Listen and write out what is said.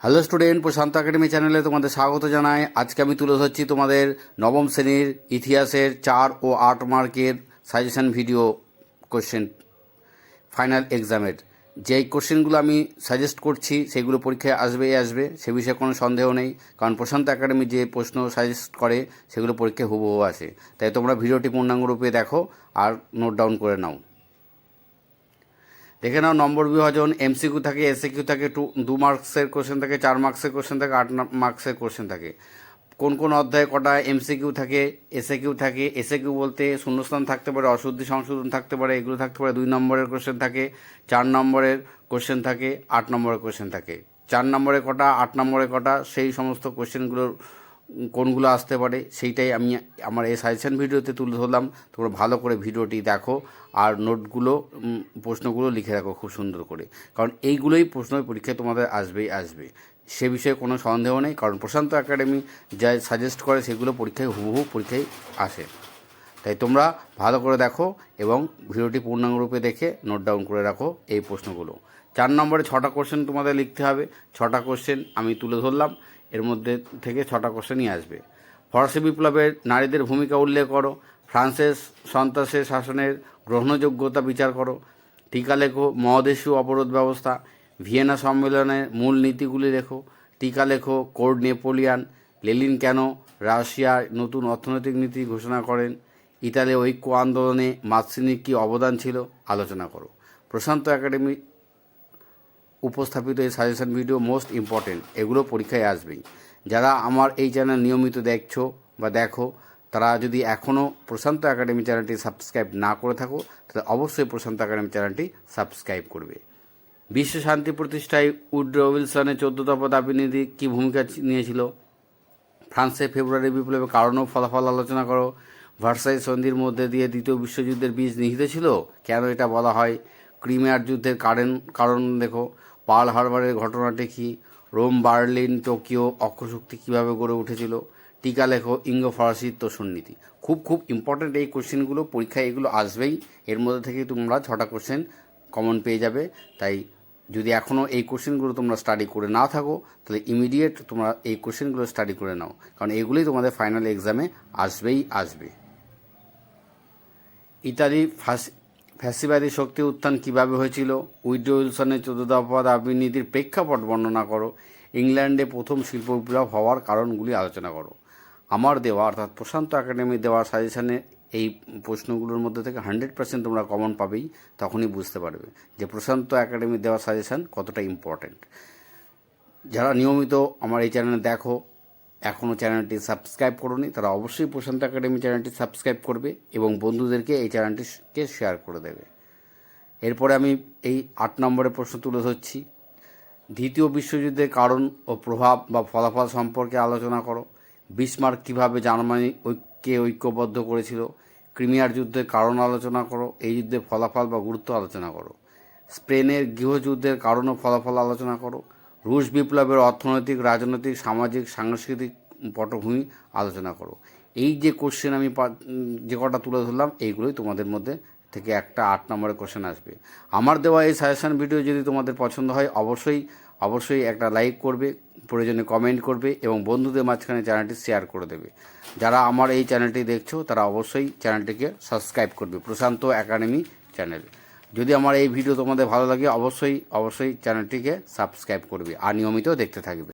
Hello student, প্রশান্ত academy চ্যানেলে তোমাদের স্বাগত জানাই। আজকে আমি তুলে ধরছি তোমাদের নবম শ্রেণীর ইতিহাসের 4 ও 8 মার্কের সাজেশন ভিডিও কোশ্চেন ফাইনাল এক্সামের। যেই কোশ্চেনগুলো আমি সাজেস্ট করছি সেগুলো পরীক্ষায় আসবে, সে বিষয়ে কোনো সন্দেহ নেই, কারণ প্রশান্ত একাডেমি যে প্রশ্ন সাজেস্ট করে সেগুলো পরীক্ষায় হুবহু আসে। তাই তোমরা ভিডিওটি পূর্ণাঙ্গরূপে দেখো আর নোট ডাউন করে নাও। দেখে নাও, নম্বর বিভাজন এমসিকিউ থাকে, এসএকিউ থাকে, 2 মার্কসের কোশ্চেন থাকে, 4 মার্কসের কোশ্চেন থাকে, 8 মার্কসের কোশ্চেন থাকে। কোন কোন অধ্যায়ে কটা এমসিকিউ থাকে, এসএকিউ থাকে। এসএকিউ বলতে শূন্যস্থান থাকতে পারে, অশুদ্ধি সংশোধন থাকতে পারে, এগুলো থাকতে পারে। 2 নম্বরের কোশ্চেন থাকে, 4 নম্বরের কোশ্চেন থাকে, 8 নম্বরের কোশ্চেন থাকে। 4 নম্বরে কটা, 8 নম্বরে কটা, সেই সমস্ত কোশ্চেনগুলোর কোনগুলো আসতে পারে সেইটাই আমি আমার এই সাজেশন ভিডিওতে তুলে ধরলাম। তোমরা ভালো করে ভিডিওটি দেখো আর নোটগুলো প্রশ্নগুলো লিখে রাখো খুব সুন্দর করে, কারণ এইগুলোই প্রশ্ন পরীক্ষায় তোমাদের আসবে, সে বিষয়ে কোনো সন্দেহ নেই। কারণ প্রশান্ত একাডেমি যা সাজেস্ট করে সেগুলো পরীক্ষায় হুবহু পরীক্ষায় আসে। তাই তোমরা ভালো করে দেখো এবং ভিডিওটি পূর্ণাঙ্গরূপে দেখে নোট ডাউন করে রাখো এই প্রশ্নগুলো। 4 নম্বরে 6টা কোশ্চেন তোমাদের লিখতে হবে। 6টা কোশ্চেন আমি তুলে ধরলাম, এর মধ্যে থেকে 6টা কোশ্চেনই আসবে। ফরাসি বিপ্লবের নারীদের ভূমিকা উল্লেখ করো। ফ্রান্সের সন্ত্রাসের শাসনের গ্রহণযোগ্যতা বিচার করো। টিকা লেখো। মহাদেশীয় অবরোধ ব্যবস্থা। ভিয়েনা সম্মেলনের মূল নীতিগুলি লেখো। টিকা লেখো। Code Napoleon. লেনিন কেন রাশিয়ার নতুন অর্থনৈতিক নীতি ঘোষণা করেন? ইতালি ঐক্য আন্দোলনে মাতসিনির কী অবদান ছিল আলোচনা করো। প্রশান্ত একাডেমি উপস্থাপিত এই সাজেশন ভিডিও মোস্ট ইম্পর্টেন্ট, এগুলো পরীক্ষায় আসবেই। যারা আমার এই চ্যানেল নিয়মিত দেখছো বা দেখো, তারা যদি এখনও প্রশান্ত একাডেমি চ্যানেলটি সাবস্ক্রাইব না করে থাকো, তাহলে অবশ্যই প্রশান্ত একাডেমি চ্যানেলটি সাবস্ক্রাইব করবে। বিশ্ব শান্তি প্রতিষ্ঠায় উড্রো উইলসনের 14 দফা দাবি নীতি কী ভূমিকা নিয়েছিল? ফ্রান্সের ফেব্রুয়ারি বিপ্লবের কারণ ও ফলাফল আলোচনা করো। ভার্সাই সন্ধির মধ্যে দিয়ে দ্বিতীয় বিশ্বযুদ্ধের বীজ নিহিত ছিল, কেন এটা বলা হয়? ক্রিমিয়ার যুদ্ধের কারণ দেখো। পার্ল হারবারের ঘটনাটি কী? রোম, বার্লিন, টোকিও অক্ষশক্তি কীভাবে গড়ে উঠেছিল? টিকা লেখো। ইঙ্গো ফরাসির তোষণনীতি। খুব ইম্পর্ট্যান্ট এই কোশ্চেনগুলো, পরীক্ষায় এগুলো আসবেই। এর মধ্যে থেকে তোমরা 6টা কোশ্চেন কমন পেয়ে যাবে। তাই যদি এখনও এই কোশ্চেনগুলো তোমরা স্টাডি করে না থাকো, তাহলে ইমিডিয়েট তোমরা এই কোশ্চেনগুলো স্টাডি করে নাও, কারণ এগুলোই তোমাদের ফাইনাল এক্সামে আসবে। ইতালি ফ্যাসিবাদী শক্তি উত্থান কীভাবে হয়েছিল? উইড্রো উইলসনের 14 দফা দাবি নীতির প্রেক্ষাপট বর্ণনা করো। ইংল্যান্ডে প্রথম শিল্প বিপ্লব হওয়ার কারণগুলি আলোচনা করো। আমার দেওয়া অর্থাৎ প্রশান্ত একাডেমি দেওয়া সাজেশানে এই প্রশ্নগুলোর মধ্যে থেকে 100% তোমরা কমন পাবেই। তখনই বুঝতে পারবে যে প্রশান্ত একাডেমি দেওয়া সাজেশান কতটা ইম্পর্ট্যান্ট। যারা নিয়মিত আমার এই চ্যানেলে দেখো, এখনও চ্যানেলটি সাবস্ক্রাইব করোনি, তারা অবশ্যই প্রশান্ত একাডেমি চ্যানেলটি সাবস্ক্রাইব করবে এবং বন্ধুদেরকে এই চ্যানেলটিকে শেয়ার করে দেবে। এরপরে আমি এই 8 নম্বরের প্রশ্ন তুলে ধরছি। দ্বিতীয় বিশ্বযুদ্ধের কারণ ও প্রভাব বা ফলাফল সম্পর্কে আলোচনা করো। বিসমার্ক কীভাবে জার্মানি ঐক্যবদ্ধ করেছিল? ক্রিমিয়ার যুদ্ধের কারণ আলোচনা করো। এই যুদ্ধের ফলাফল বা গুরুত্ব আলোচনা করো। স্পেনের গৃহযুদ্ধের কারণ ও ফলাফল আলোচনা করো। রুশ বিপ্লবের অর্থনৈতিক, রাজনৈতিক, সামাজিক, সাংস্কৃতিক পটভূমি আলোচনা করো। এই যে কোশ্চেন আমি যে কটা তুলে ধরলাম, এইগুলোই তোমাদের মধ্যে থেকে একটা 8 নম্বরের কোশ্চেন আসবে। আমার দেওয়া এই সাজেশন ভিডিও যদি তোমাদের পছন্দ হয়, অবশ্যই একটা লাইক করবে, প্রয়োজনে কমেন্ট করবে এবং বন্ধুদের মাঝখানে চ্যানেলটি শেয়ার করে দেবে। যারা আমার এই চ্যানেলটি দেখছো, তারা অবশ্যই চ্যানেলটিকে সাবস্ক্রাইব করবে, প্রশান্ত একাডেমি চ্যানেল। যদি আমার এই ভিডিও তোমাদের ভালো লাগে, অবশ্যই চ্যানেলটিকে সাবস্ক্রাইব করবে আর নিয়মিত দেখতে থাকবে।